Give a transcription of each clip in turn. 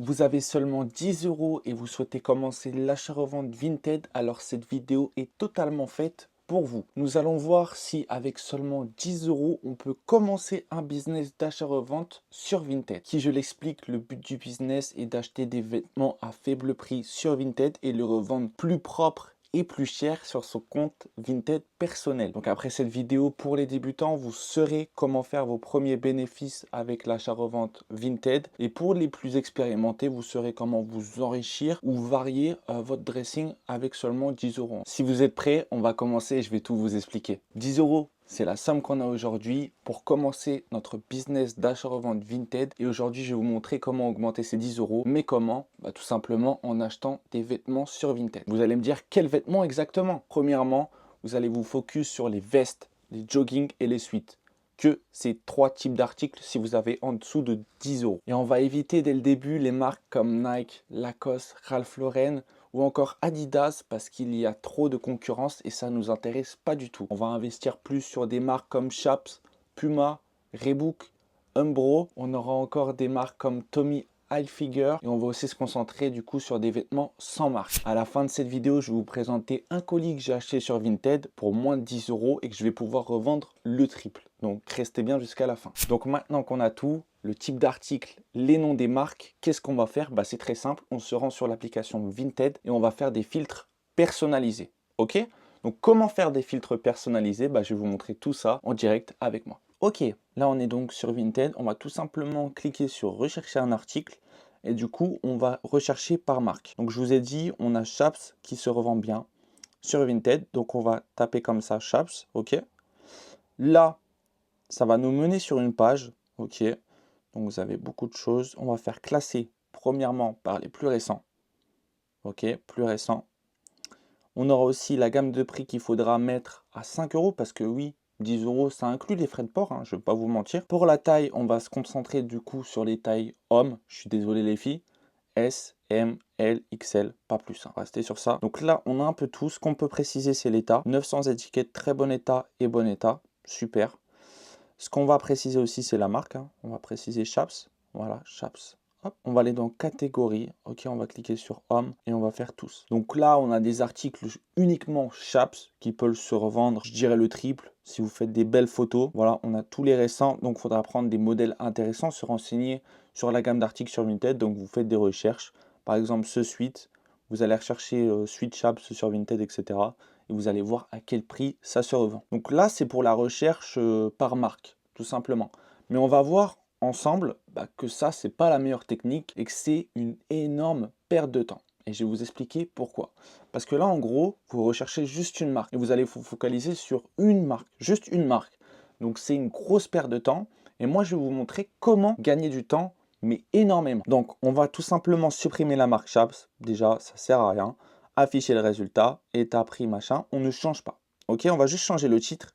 Vous avez seulement 10 € et vous souhaitez commencer l'achat-revente Vinted, alors cette vidéo est totalement faite pour vous. Nous allons voir si avec seulement 10 € on peut commencer un business d'achat-revente sur Vinted. Qui je l'explique, le but du business est d'acheter des vêtements à faible prix sur Vinted et le revendre plus propre et plus cher sur son compte Vinted personnel. Donc après cette vidéo pour les débutants, vous saurez comment faire vos premiers bénéfices avec l'achat-revente Vinted. Et pour les plus expérimentés, vous saurez comment vous enrichir ou varier votre dressing avec seulement 10 €. Si vous êtes prêts, on va commencer et je vais tout vous expliquer. 10 €. C'est la somme qu'on a aujourd'hui pour commencer notre business d'achat-revente Vinted. Et aujourd'hui, je vais vous montrer comment augmenter ces 10 €. Mais comment? Tout simplement en achetant des vêtements sur Vinted. Vous allez me dire quels vêtements exactement? Premièrement, vous allez vous focus sur les vestes, les joggings et les sweats. Que ces trois types d'articles si vous avez en dessous de 10 €. Et on va éviter dès le début les marques comme Nike, Lacoste, Ralph Lauren ou encore Adidas parce qu'il y a trop de concurrence et ça ne nous intéresse pas du tout. On va investir plus sur des marques comme Chaps, Puma, Reebok, Umbro. On aura encore des marques comme Tommy Hilfiger et on va aussi se concentrer du coup sur des vêtements sans marque. À la fin de cette vidéo, je vais vous présenter un colis que j'ai acheté sur Vinted pour moins de 10 € et que je vais pouvoir revendre le triple. Donc restez bien jusqu'à la fin. Donc maintenant qu'on a tout, le type d'article, les noms des marques, qu'est-ce qu'on va faire? C'est très simple, on se rend sur l'application Vinted et on va faire des filtres personnalisés. Ok? Donc comment faire des filtres personnalisés? Je vais vous montrer tout ça en direct avec moi. Ok, là on est donc sur Vinted, on va tout simplement cliquer sur rechercher un article et du coup on va rechercher par marque. Donc je vous ai dit, on a Chaps qui se revend bien sur Vinted, donc on va taper comme ça Chaps, ok. Là, ça va nous mener sur une page, ok. Donc vous avez beaucoup de choses. On va faire classer premièrement par les plus récents. Ok, plus récents. On aura aussi la gamme de prix qu'il faudra mettre à 5 € parce que oui, 10 € ça inclut les frais de port, je ne vais pas vous mentir. Pour la taille, on va se concentrer du coup sur les tailles hommes. Je suis désolé les filles. S, M, L, XL, pas plus. Restez sur ça. Donc là, on a un peu tout. Ce qu'on peut préciser, c'est l'état. 900 étiquettes, très bon état et bon état. Super. Ce qu'on va préciser aussi, c'est la marque. On va préciser Chaps. Voilà, Chaps. Hop. On va aller dans catégorie. Ok, on va cliquer sur homme et on va faire tous. Donc là, on a des articles uniquement Chaps qui peuvent se revendre, je dirais le triple. Si vous faites des belles photos, voilà, on a tous les récents. Donc, il faudra prendre des modèles intéressants, se renseigner sur la gamme d'articles sur Vinted. Donc, vous faites des recherches. Par exemple, ce suite, vous allez rechercher suite Chaps sur Vinted, etc. Et vous allez voir à quel prix ça se revend. Donc là, c'est pour la recherche par marque, tout simplement. Mais on va voir ensemble que ça, c'est pas la meilleure technique et que c'est une énorme perte de temps. Et je vais vous expliquer pourquoi. Parce que là, en gros, vous recherchez juste une marque et vous allez vous focaliser sur une marque, juste une marque. Donc c'est une grosse perte de temps. Et moi, je vais vous montrer comment gagner du temps, mais énormément. Donc, on va tout simplement supprimer la marque Chaps. Déjà, ça sert à rien. Afficher le résultat, état, prix, machin. On ne change pas. Ok, on va juste changer le titre.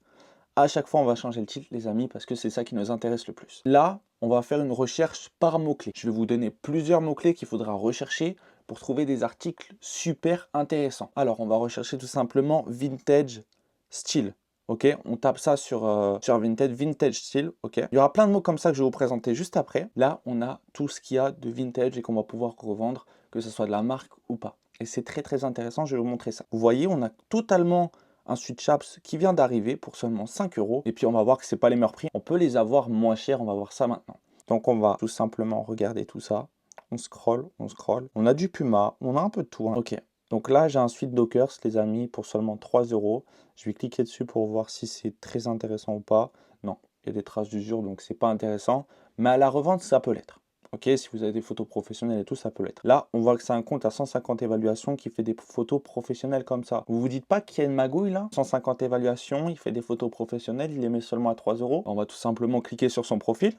À chaque fois, on va changer le titre, les amis, parce que c'est ça qui nous intéresse le plus. Là, on va faire une recherche par mots-clés. Je vais vous donner plusieurs mots-clés qu'il faudra rechercher pour trouver des articles super intéressants. Alors, on va rechercher tout simplement vintage style. Ok, on tape ça sur Vinted, vintage style. Ok, il y aura plein de mots comme ça que je vais vous présenter juste après. Là, on a tout ce qu'il y a de vintage et qu'on va pouvoir revendre, que ce soit de la marque ou pas. Et c'est très très intéressant, je vais vous montrer ça. Vous voyez, on a totalement un suite Chaps qui vient d'arriver pour seulement 5 €. Et puis on va voir que ce n'est pas les meilleurs prix. On peut les avoir moins chers, on va voir ça maintenant. Donc on va tout simplement regarder tout ça. On scroll, on scroll. On a du Puma, on a un peu de tout. Ok. Donc là, j'ai un suite Dockers, les amis, pour seulement 3 €. Je vais cliquer dessus pour voir si c'est très intéressant ou pas. Non, il y a des traces d'usure, donc c'est pas intéressant. Mais à la revente, ça peut l'être. Ok, si vous avez des photos professionnelles et tout, ça peut l'être. Là, on voit que c'est un compte à 150 évaluations qui fait des photos professionnelles comme ça. Vous vous dites pas qu'il y a une magouille là? 150 évaluations, il fait des photos professionnelles, il les met seulement à 3 €. On va tout simplement cliquer sur son profil.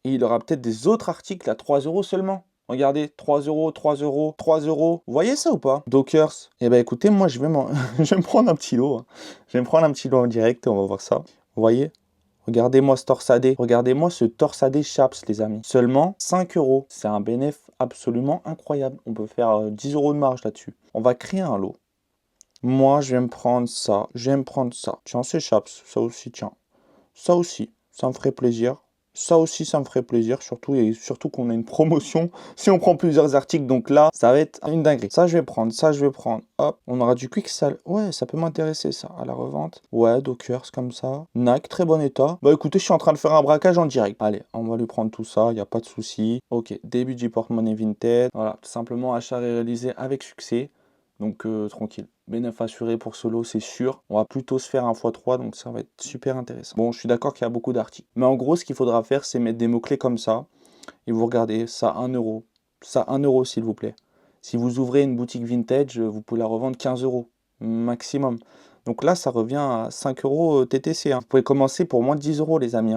Et il aura peut-être des autres articles à 3 € seulement. Regardez, 3 €, 3 €, 3 €. Vous voyez ça ou pas? Dockers. Eh bien écoutez, moi je vais, je vais me prendre un petit lot. Je vais me prendre un petit lot en direct et on va voir ça. Vous voyez? Regardez-moi ce torsadé. Regardez-moi ce torsadé Chaps, les amis. Seulement 5 €. C'est un bénéfice absolument incroyable. On peut faire 10 € de marge là-dessus. On va créer un lot. Moi, je vais me prendre ça. Je vais me prendre ça. Tiens, c'est Chaps. Ça aussi, tiens. Ça aussi. Ça me ferait plaisir. Ça aussi, ça me ferait plaisir, surtout et surtout qu'on a une promotion si on prend plusieurs articles. Donc là, ça va être une dinguerie. Ça, je vais prendre, ça, je vais prendre. Hop, on aura du quick sell. Ouais, ça peut m'intéresser, ça, à la revente. Ouais, Dockers, comme ça. Nike, très bon état. Bah écoutez, je suis en train de faire un braquage en direct. Allez, on va lui prendre tout ça, il n'y a pas de souci. Ok, début du porte-monnaie Vinted. Voilà, tout simplement, achat réalisé avec succès. Donc tranquille. Bénéfice assuré pour ce lot, c'est sûr. On va plutôt se faire un x3, donc ça va être super intéressant. Bon, je suis d'accord qu'il y a beaucoup d'articles. Mais en gros, ce qu'il faudra faire, c'est mettre des mots-clés comme ça. Et vous regardez, ça 1 euro. Ça 1 euro, s'il vous plaît. Si vous ouvrez une boutique vintage, vous pouvez la revendre 15 euros maximum. Donc là, ça revient à 5 euros TTC. Vous pouvez commencer pour moins de 10 euros, les amis.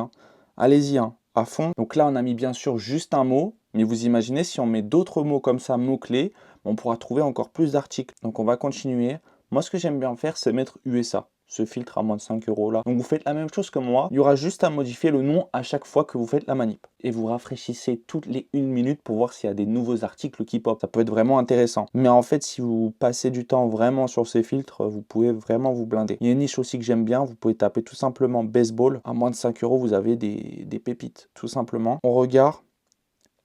Allez-y, à fond. Donc là, on a mis bien sûr juste un mot. Mais vous imaginez, si on met d'autres mots comme ça, mots-clés, on pourra trouver encore plus d'articles. Donc on va continuer. Moi, ce que j'aime bien faire, c'est mettre USA. Ce filtre à moins de 5 euros là. Donc vous faites la même chose que moi. Il y aura juste à modifier le nom à chaque fois que vous faites la manip. Et vous rafraîchissez toutes les 1 minute pour voir s'il y a des nouveaux articles qui pop. Ça peut être vraiment intéressant. Mais en fait, si vous passez du temps vraiment sur ces filtres, vous pouvez vraiment vous blinder. Il y a une niche aussi que j'aime bien. Vous pouvez taper tout simplement baseball. À moins de 5 euros, vous avez des pépites. Tout simplement. On regarde.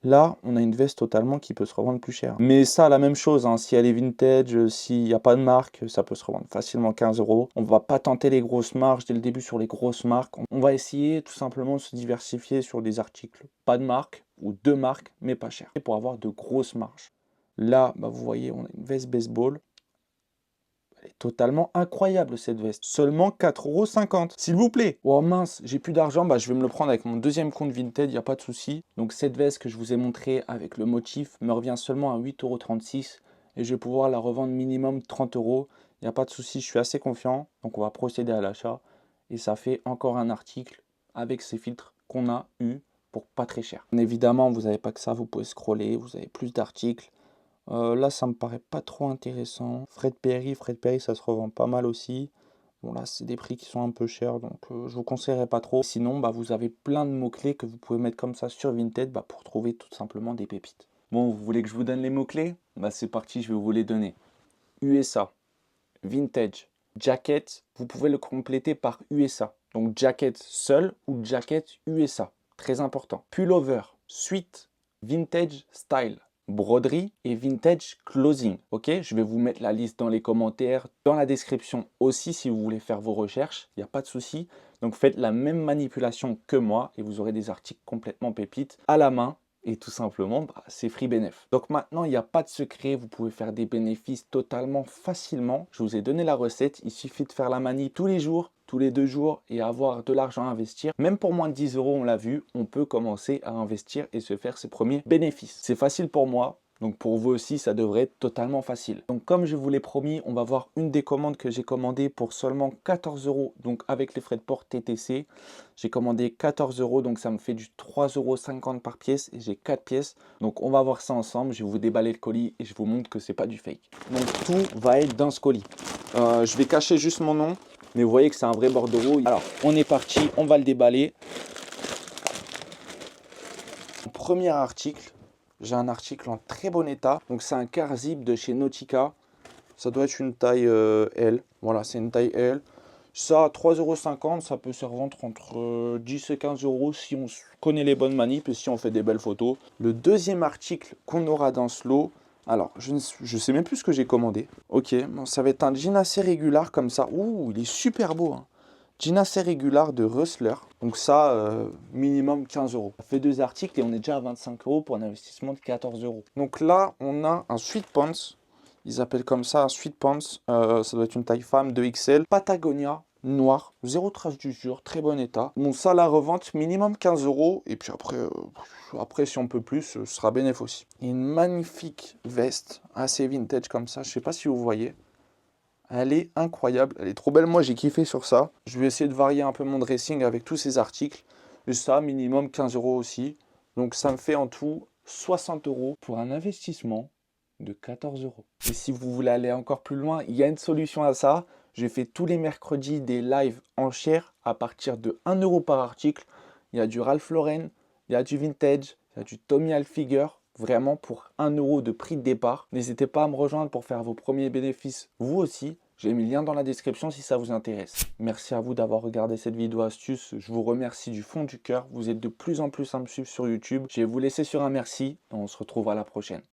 Là, on a une veste totalement qui peut se revendre plus cher. Mais ça, la même chose, hein, si elle est vintage, s'il n'y a pas de marque, ça peut se revendre facilement 15 euros. On ne va pas tenter les grosses marges dès le début sur les grosses marques. On va essayer tout simplement de se diversifier sur des articles. Pas de marque ou deux marques, mais pas cher. Pour avoir de grosses marges. Là, bah, vous voyez, on a une veste baseball. Elle est totalement incroyable cette veste. Seulement 4,50 €. S'il vous plaît. Oh mince, j'ai plus d'argent. Bah, je vais me le prendre avec mon deuxième compte Vinted, il n'y a pas de souci. Donc cette veste que je vous ai montrée avec le motif me revient seulement à 8,36 € et je vais pouvoir la revendre minimum 30 €. Il n'y a pas de souci, je suis assez confiant. Donc on va procéder à l'achat. Et ça fait encore un article avec ces filtres qu'on a eu pour pas très cher. Évidemment, vous n'avez pas que ça, vous pouvez scroller, vous avez plus d'articles. Là, ça me paraît pas trop intéressant. Fred Perry, ça se revend pas mal aussi. Bon, là, c'est des prix qui sont un peu chers, donc je vous conseillerais pas trop. Sinon, bah, vous avez plein de mots-clés que vous pouvez mettre comme ça sur Vinted bah, pour trouver tout simplement des pépites. Bon, vous voulez que je vous donne les mots-clés? Bah, c'est parti, je vais vous les donner. USA, Vintage, Jacket, vous pouvez le compléter par USA. Donc, Jacket seul ou Jacket USA. Très important. Pullover, Suite, Vintage Style, broderie et vintage clothing. Ok, je vais vous mettre la liste dans les commentaires, dans la description aussi si vous voulez faire vos recherches, il n'y a pas de souci. Donc faites la même manipulation que moi et vous aurez des articles complètement pépites à la main. Et tout simplement, bah, c'est free bénéf. Donc maintenant, il n'y a pas de secret, vous pouvez faire des bénéfices totalement facilement. Je vous ai donné la recette, il suffit de faire la manie tous les jours, tous les 2 jours et avoir de l'argent à investir. Même pour moins de 10 euros, on l'a vu, on peut commencer à investir et se faire ses premiers bénéfices. C'est facile pour moi. Donc pour vous aussi, ça devrait être totalement facile. Donc comme je vous l'ai promis, on va voir une des commandes que j'ai commandées pour seulement 14 euros. Donc avec les frais de port TTC, j'ai commandé 14 euros. Donc ça me fait du 3,50 € par pièce et j'ai 4 pièces. Donc on va voir ça ensemble. Je vais vous déballer le colis et je vous montre que c'est pas du fake. Donc tout va être dans ce colis. Je vais cacher juste mon nom. Mais vous voyez que c'est un vrai bordereau. Alors on est parti, on va le déballer. Premier article. J'ai un article en très bon état. Donc c'est un car zip de chez Nautica. Ça doit être une taille L. Voilà, c'est une taille L. Ça, 3,50 €, ça peut se revendre entre 10 et 15 euros si on connaît les bonnes manips et si on fait des belles photos. Le deuxième article qu'on aura dans ce lot, alors je ne sais même plus ce que j'ai commandé. Ok, bon, ça va être un jean assez régulier comme ça. Ouh, il est super beau, hein. Jean assez régulier de Rustler. Donc ça, minimum 15 euros. Ça fait 2 articles et on est déjà à 25 euros pour un investissement de 14 euros. Donc là, on a un sweat pants. Ils appellent comme ça un sweat pants. Ça doit être une taille femme 2XL. Patagonia, noir, zéro trace d'usure, très bon état. Bon, ça, la revente, minimum 15 euros. Et puis après si on peut plus, ce sera bénéf aussi. Une magnifique veste, assez vintage comme ça. Je sais pas si vous voyez. Elle est incroyable, elle est trop belle. Moi, j'ai kiffé sur ça. Je vais essayer de varier un peu mon dressing avec tous ces articles. Et ça, minimum 15 euros aussi. Donc, ça me fait en tout 60 euros pour un investissement de 14 euros. Et si vous voulez aller encore plus loin, il y a une solution à ça. Je fais tous les mercredis des lives enchères à partir de 1 euro par article. Il y a du Ralph Lauren, il y a du vintage, il y a du Tommy Hilfiger. Vraiment pour 1 euro de prix de départ. N'hésitez pas à me rejoindre pour faire vos premiers bénéfices vous aussi. J'ai mis le lien dans la description si ça vous intéresse. Merci à vous d'avoir regardé cette vidéo astuce. Je vous remercie du fond du cœur. Vous êtes de plus en plus à me suivre sur YouTube. Je vais vous laisser sur un merci et on se retrouve à la prochaine.